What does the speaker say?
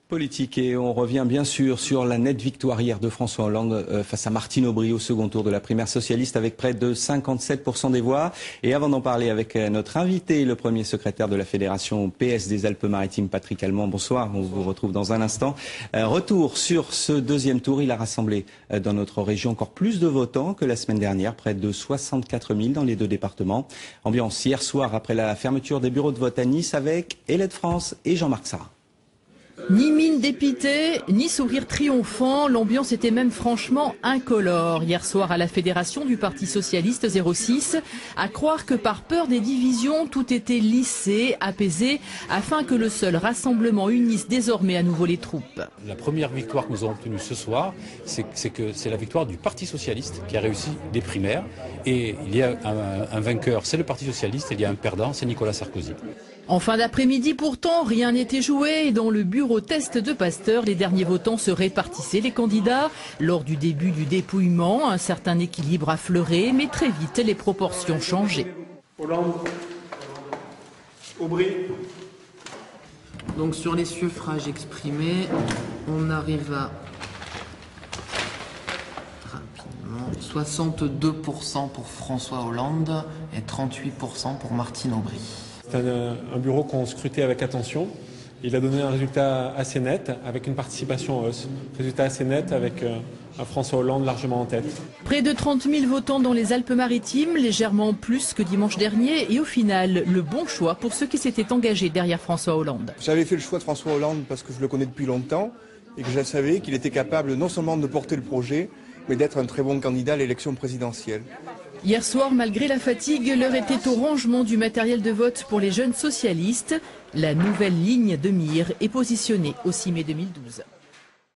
Politique et on revient bien sûr sur la nette victoire hier de François Hollande face à Martine Aubry au second tour de la primaire socialiste avec près de 57% des voix. Et avant d'en parler avec notre invité, le premier secrétaire de la Fédération PS des Alpes-Maritimes, Patrick Allemand, bonsoir, on vous retrouve dans un instant. Retour sur ce deuxième tour, il a rassemblé dans notre région encore plus de votants que la semaine dernière, près de 64 000 dans les deux départements. Ambiance hier soir après la fermeture des bureaux de vote à Nice avec Hélène France et Jean-Marc Sarrat. Ni mine dépitée, ni sourire triomphant, l'ambiance était même franchement incolore. Hier soir à la Fédération du Parti Socialiste 06, à croire que par peur des divisions, tout était lissé, apaisé, afin que le seul rassemblement unisse désormais à nouveau les troupes. La première victoire que nous avons obtenue ce soir, c'est la victoire du Parti Socialiste qui a réussi les primaires. Et il y a un vainqueur, c'est le Parti Socialiste, et il y a un perdant, c'est Nicolas Sarkozy. En fin d'après-midi pourtant, rien n'était joué et dans le bureau test de Pasteur, les derniers votants se répartissaient les candidats. Lors du début du dépouillement, un certain équilibre affleuré, mais très vite les proportions changeaient. Hollande, Aubry. Donc sur les suffrages exprimés, on arrive à rapidement 62% pour François Hollande et 38% pour Martine Aubry. C'est un bureau qu'on scrutait avec attention. Il a donné un résultat assez net, avec une participation en hausse. Résultat assez net avec un François Hollande largement en tête. Près de 30 000 votants dans les Alpes-Maritimes, légèrement plus que dimanche dernier. Et au final, le bon choix pour ceux qui s'étaient engagés derrière François Hollande. J'avais fait le choix de François Hollande parce que je le connais depuis longtemps et que je savais qu'il était capable non seulement de porter le projet, mais d'être un très bon candidat à l'élection présidentielle. Hier soir, malgré la fatigue, l'heure était au rangement du matériel de vote pour les jeunes socialistes. La nouvelle ligne de mire est positionnée au 6 mai 2012.